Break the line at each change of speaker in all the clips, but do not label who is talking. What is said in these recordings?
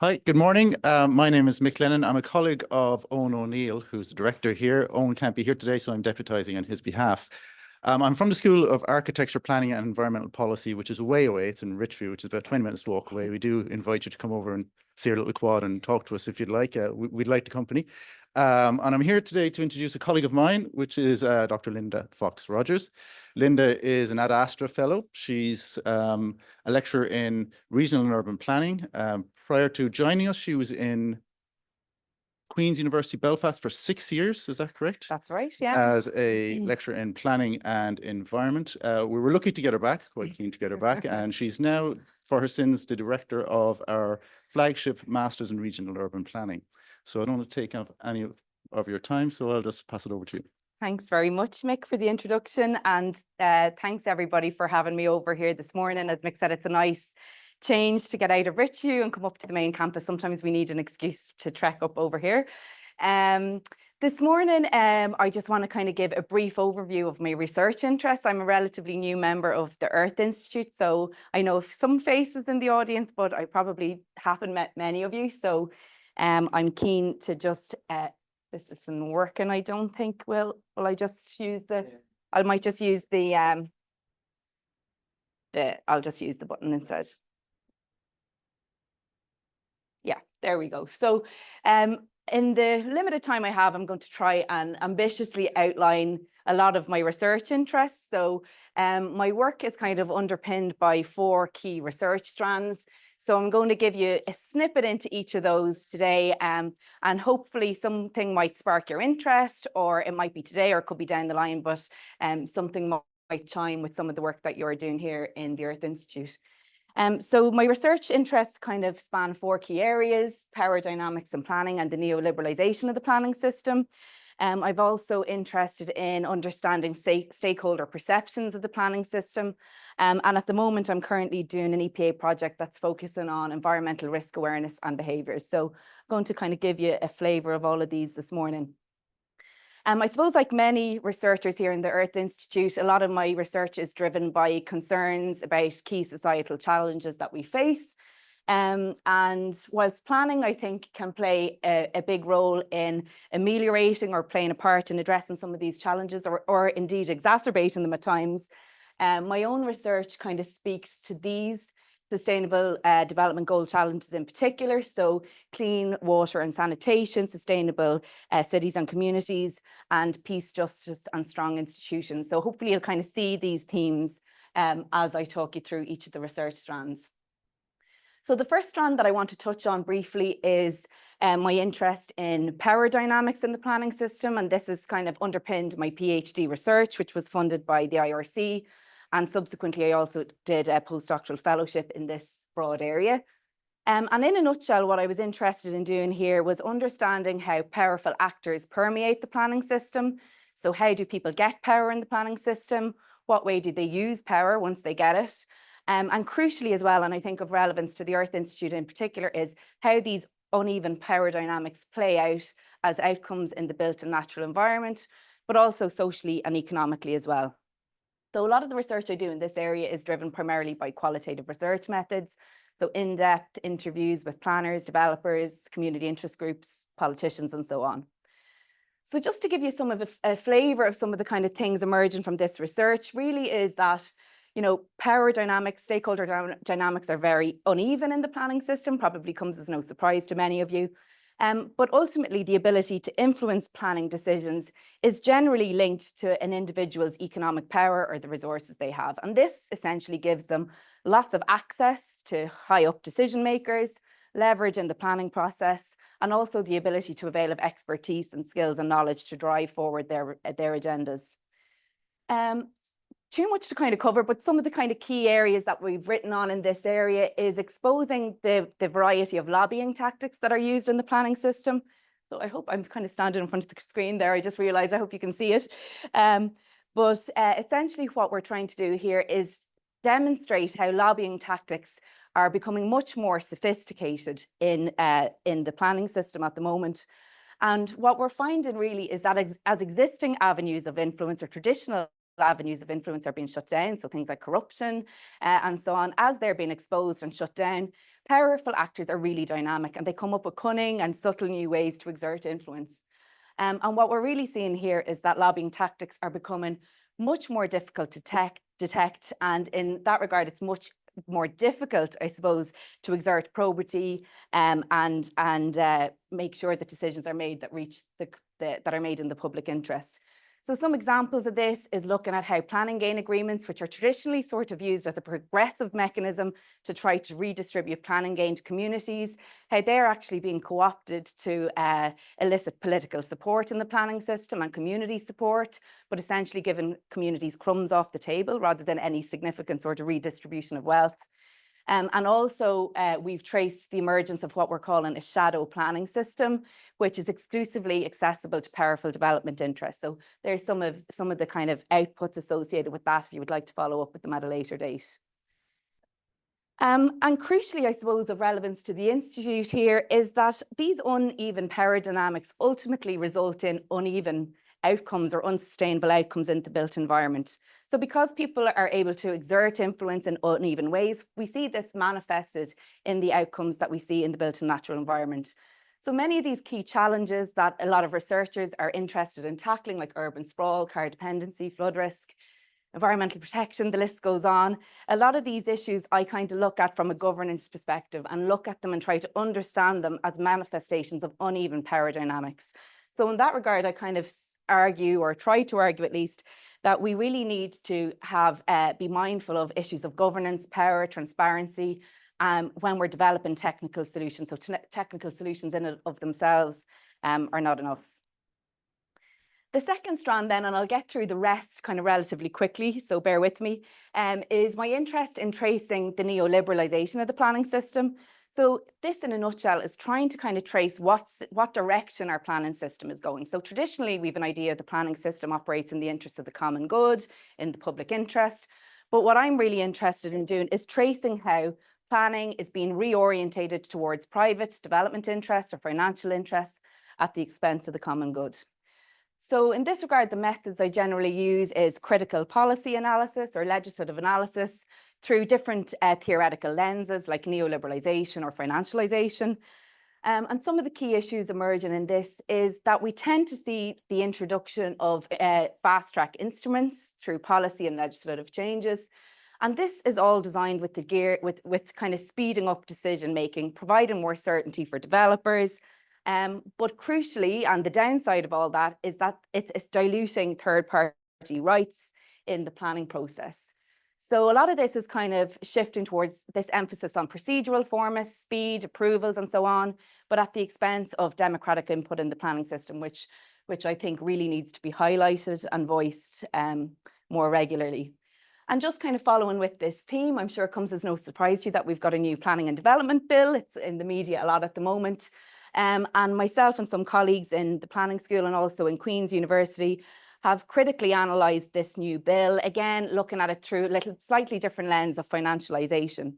Hi, good morning. My name is Mick Lennon. I'm a colleague of Owen O'Neill, who's the director here. Owen can't be here today, so I'm deputising on his behalf. I'm from the School of Architecture, Planning and Environmental Policy, which is way away. It's in Richview, which is about 20 minutes walk away. We do invite you to come over and see our little quad and talk to us if you'd like. We'd like the company. And I'm here today to introduce a colleague of mine, which is Dr. Linda Fox-Rogers. Linda is an Ad Astra Fellow. She's a lecturer in regional and urban planning. Prior to joining us, she was in Queen's University Belfast for 6 years. Is that correct?
That's right, yeah.
As a lecturer in planning and environment. We were lucky to get her back, quite keen to get her back. And she's now, for her sins, the director of our flagship Masters in Regional Urban Planning. So I don't want to take up any of your time, so I'll just pass it over to you.
Thanks very much, Mick, for the introduction. And thanks everybody for having me over here this morning. As Mick said, it's a nice change to get out of Richview and come up to the main campus. Sometimes we need an excuse to trek up over here. This morning, I just want to kind of give a brief overview of my research interests. I'm a relatively new member of the Earth Institute, so I know some faces in the audience, but I probably haven't met many of you. So I'm keen to just, this isn't working, I don't think. Will I just use the, I might just use I'll just use the button instead. Yeah, there we go. So in the limited time I have, I'm going to try and ambitiously outline a lot of my research interests. So my work is kind of underpinned by 4 key research strands. So I'm going to give you a snippet into each of those today, and hopefully something might spark your interest, or it might be today or it could be down the line, but something might chime with some of the work that you're doing here in the Earth Institute. So my research interests kind of span 4 key areas: power dynamics and planning, and the neoliberalisation of the planning system. I've also interested in understanding stakeholder perceptions of the planning system. And at the moment, I'm currently doing an EPA project that's focusing on environmental risk awareness and behaviours. So I'm going to kind of give you a flavour of all of these this morning. I suppose, like many researchers here in the Earth Institute, a lot of my research is driven by concerns about key societal challenges that we face. And whilst planning, I think, can play a big role in ameliorating or playing a part in addressing some of these challenges, or indeed exacerbating them at times, my own research kind of speaks to these sustainable development goal challenges in particular. So clean water and sanitation, sustainable cities and communities, and peace, justice and strong institutions. So hopefully you'll kind of see these themes as I talk you through each of the research strands. So the first strand that I want to touch on briefly is my interest in power dynamics in the planning system. And this has kind of underpinned my PhD research, which was funded by the IRC. And subsequently, I also did a postdoctoral fellowship in this broad area. And in a nutshell, what I was interested in doing here was understanding how powerful actors permeate the planning system. So how do people get power in the planning system? What way do they use power once they get it? And crucially as well, and I think of relevance to the Earth Institute in particular, is how these uneven power dynamics play out as outcomes in the built and natural environment, but also socially and economically as well. So a lot of the research I do in this area is driven primarily by qualitative research methods. So in-depth interviews with planners, developers, community interest groups, politicians, and so on. So just to give you some of a flavour of some of the kind of things emerging from this research really is that, you know, power dynamics, stakeholder dynamics are very uneven in the planning system, probably comes as no surprise to many of you. But ultimately, the ability to influence planning decisions is generally linked to an individual's economic power or the resources they have. And this essentially gives them lots of access to high up decision makers, leverage in the planning process, and also the ability to avail of expertise and skills and knowledge to drive forward their agendas. Too much to kind of cover, but some of the kind of key areas that we've written on in this area is exposing the variety of lobbying tactics that are used in the planning system. So I hope I'm kind of standing in front of the screen there. I just realized, I hope you can see it. But essentially what we're trying to do here is demonstrate how lobbying tactics are becoming much more sophisticated in the planning system at the moment. And what we're finding really is that as existing avenues of influence, or traditional avenues of influence, are being shut down, so things like corruption and so on, as they're being exposed and shut down, powerful actors are really dynamic and they come up with cunning and subtle new ways to exert influence. And what we're really seeing here is that lobbying tactics are becoming much more difficult to detect. And in that regard, it's much more difficult, I suppose, to exert probity and make sure that decisions are made that reach that are made in the public interest. So some examples of this is looking at how planning gain agreements, which are traditionally sort of used as a progressive mechanism to try to redistribute planning gain to communities, how they're actually being co-opted to elicit political support in the planning system and community support, but essentially giving communities crumbs off the table rather than any significant sort of redistribution of wealth. And also, we've traced the emergence of what we're calling a shadow planning system, which is exclusively accessible to powerful development interests. So there's some of the kind of outputs associated with that if you would like to follow up with them at a later date. And crucially, I suppose, of relevance to the Institute here is that these uneven power dynamics ultimately result in uneven outcomes or unsustainable outcomes in the built environment. So because people are able to exert influence in uneven ways, we see this manifested in the outcomes that we see in the built and natural environment. So many of these key challenges that a lot of researchers are interested in tackling, like urban sprawl, car dependency, flood risk, environmental protection, the list goes on. A lot of these issues I kind of look at from a governance perspective and look at them and try to understand them as manifestations of uneven power dynamics. So in that regard, I kind of argue, or try to argue at least, that we really need to have be mindful of issues of governance, power, transparency, when we're developing technical solutions. So technical solutions in and of themselves are not enough. The second strand then, and I'll get through the rest kind of relatively quickly, so bear with me, is my interest in tracing the neoliberalisation of the planning system. So this, in a nutshell, is trying to kind of trace what direction our planning system is going. So traditionally, we have an idea the planning system operates in the interest of the common good, in the public interest. But what I'm really interested in doing is tracing how planning is being reorientated towards private development interests or financial interests at the expense of the common good. So in this regard, the methods I generally use is critical policy analysis or legislative analysis through different theoretical lenses like neoliberalisation or financialisation. And some of the key issues emerging in this is that we tend to see the introduction of fast-track instruments through policy and legislative changes. And this is all designed with with kind of speeding up decision-making, providing more certainty for developers. But crucially, and the downside of all that is that it's diluting third-party rights in the planning process. So a lot of this is kind of shifting towards this emphasis on procedural formas, speed, approvals, and so on, but at the expense of democratic input in the planning system, which I think really needs to be highlighted and voiced more regularly. And just kind of following with this theme, I'm sure it comes as no surprise to you that we've got a new planning and development bill. It's in the media a lot at the moment. And myself and some colleagues in the planning school and also in Queen's University have critically analysed this new bill, again, looking at it through a slightly different lens of financialisation.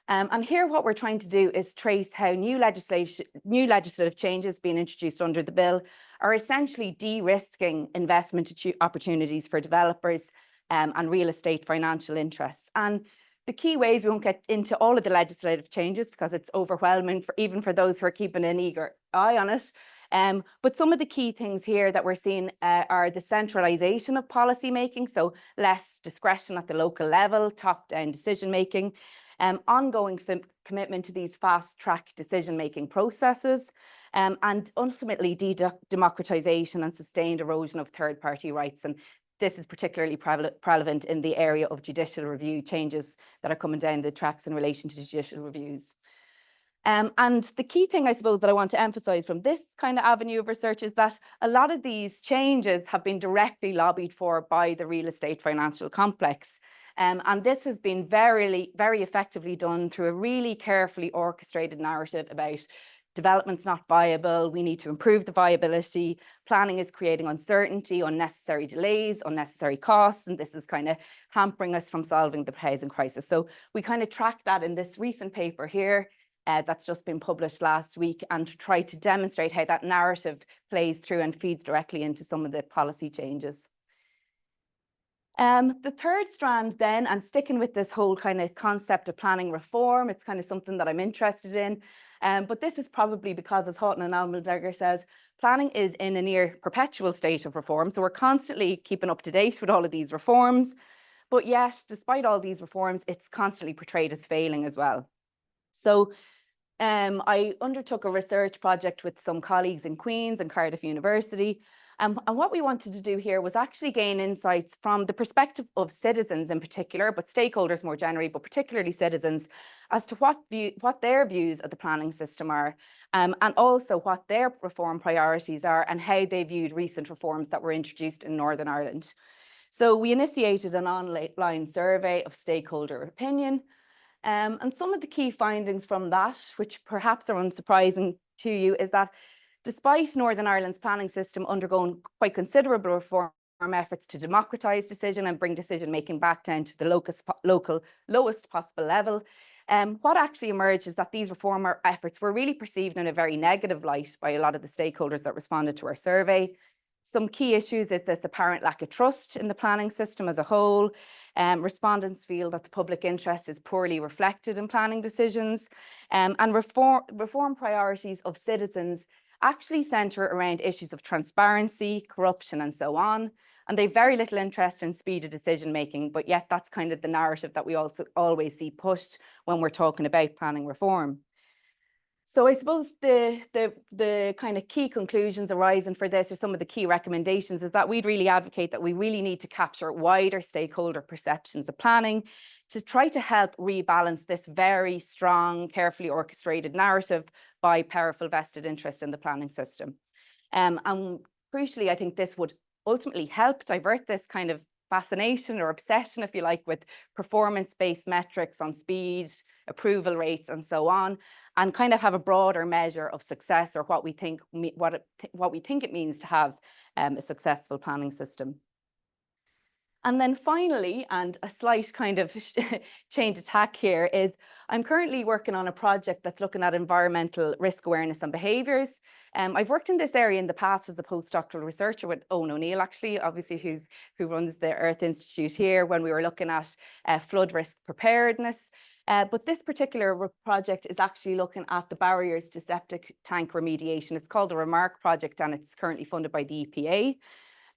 And here what we're trying to do is trace how new legislative changes being introduced under the bill are essentially de-risking investment opportunities for developers and real estate financial interests. And the key ways, we won't get into all of the legislative changes because it's overwhelming even for those who are keeping an eager eye on it. But some of the key things here that we're seeing are the centralisation of policy making, so less discretion at the local level, top-down decision making, ongoing commitment to these fast-track decision-making processes, and ultimately democratisation and sustained erosion of third-party rights. And this is particularly prevalent in the area of judicial review changes that are coming down the tracks in relation to judicial reviews. And the key thing, I suppose, that I want to emphasise from this kind of avenue of research is that a lot of these changes have been directly lobbied for by the real estate financial complex. And this has been very effectively done through a really carefully orchestrated narrative about development's not viable, we need to improve the viability, planning is creating uncertainty, unnecessary delays, unnecessary costs, and this is kind of hampering us from solving the housing crisis. So we kind of track that in this recent paper here that's just been published last week, and try to demonstrate how that narrative plays through and feeds directly into some of the policy changes. The third strand then, and sticking with this whole kind of concept of planning reform, it's kind of something that I'm interested in. But this is probably because, as Houghton and Almendinger says, planning is in a near perpetual state of reform. So we're constantly keeping up to date with all of these reforms. But yet, despite all these reforms, it's constantly portrayed as failing as well. So I undertook a research project with some colleagues in Queen's and Cardiff University. And what we wanted to do here was actually gain insights from the perspective of citizens in particular, but stakeholders more generally, but particularly citizens, as to what their views of the planning system are, and also what their reform priorities are and how they viewed recent reforms that were introduced in Northern Ireland. So we initiated an online survey of stakeholder opinion. And some of the key findings from that, which perhaps are unsurprising to you, is that despite Northern Ireland's planning system undergoing quite considerable reform efforts to democratise decision and bring decision making back down to the local lowest possible level, what actually emerged is that these reform efforts were really perceived in a very negative light by a lot of the stakeholders that responded to our survey. Some key issues is this apparent lack of trust in the planning system as a whole. Respondents feel that the public interest is poorly reflected in planning decisions, and reform priorities of citizens actually centre around issues of transparency, corruption, and so on. And they've very little interest in speed of decision making, but yet that's kind of the narrative that we also always see pushed when we're talking about planning reform. So I suppose the kind of key conclusions arising for this, or some of the key recommendations, is that we'd really advocate that we really need to capture wider stakeholder perceptions of planning to try to help rebalance this very strong, carefully orchestrated narrative by powerful vested interest in the planning system. And crucially, I think this would ultimately help divert this kind of fascination or obsession, if you like, with performance-based metrics on speed, approval rates, and so on, and kind of have a broader measure of success, or what we think it means to have a successful planning system. And then finally, and a slight kind of change of tack here, is I'm currently working on a project that's looking at environmental risk awareness and behaviours. I've worked in this area in the past as a postdoctoral researcher with Owen O'Neill, actually, obviously, who runs the Earth Institute here, when we were looking at flood risk preparedness. But this particular project is actually looking at the barriers to septic tank remediation. It's called the Remark project, and it's currently funded by the EPA.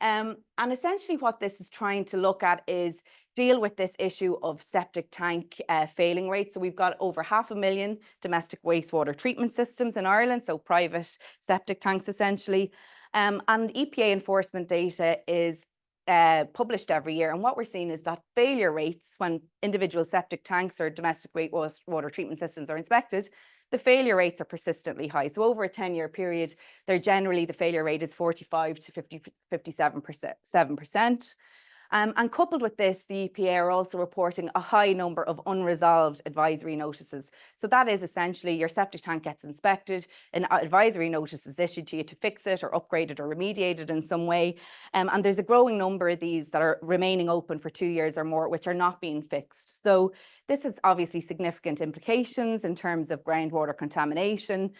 And essentially what this is trying to look at is deal with this issue of septic tank failing rates. So we've got over 500,000 domestic wastewater treatment systems in Ireland, so private septic tanks essentially. And EPA enforcement data is published every year. And what we're seeing is that failure rates when individual septic tanks or domestic wastewater treatment systems are inspected, the failure rates are persistently high. So over a 10-year period, the failure rate is 45 to 57%. And coupled with this, the EPA are also reporting a high number of unresolved advisory notices. So that is essentially your septic tank gets inspected, an advisory notice is issued to you to fix it or upgrade it or remediate it in some way. And there's a growing number of these that are remaining open for 2 years or more, which are not being fixed. So this has obviously significant implications in terms of groundwater contamination,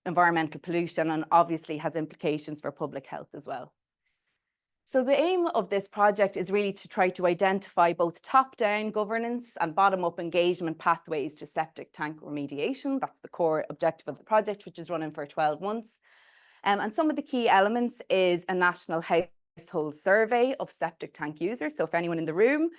environmental pollution, and obviously has implications for public health as well. So the aim of this project is really to try to identify both top-down governance and bottom-up engagement pathways to septic tank remediation. That's the core objective of the project, which is running for 12 months. And some of the key elements is a national household survey of septic tank users. So if anyone in the room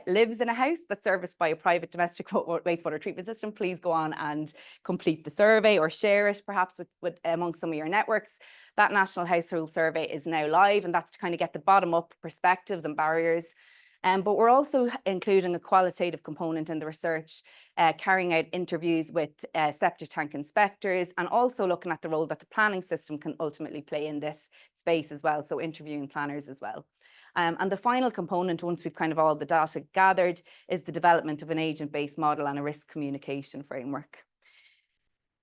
lives in a house that's serviced by a private domestic wastewater treatment system, please go on and complete the survey or share it perhaps with among some of your networks. That national household survey is now live, and that's to kind of get the bottom-up perspectives and barriers. But we're also including a qualitative component in the research, carrying out interviews with septic tank inspectors, and also looking at the role that the planning system can ultimately play in this space as well, so interviewing planners as well. And the final component, once we've kind of all the data gathered, is the development of an agent-based model and a risk communication framework.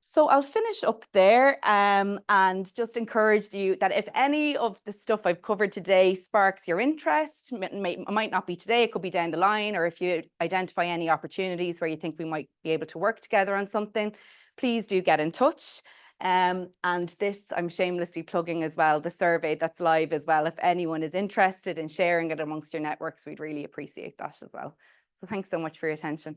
So I'll finish up there and just encourage you that if any of the stuff I've covered today sparks your interest, it might not be today, it could be down the line, or if you identify any opportunities where you think we might be able to work together on something, please do get in touch. And this I'm shamelessly plugging as well, the survey that's live as well. If anyone is interested in sharing it amongst your networks, we'd really appreciate that as well. So thanks so much for your attention.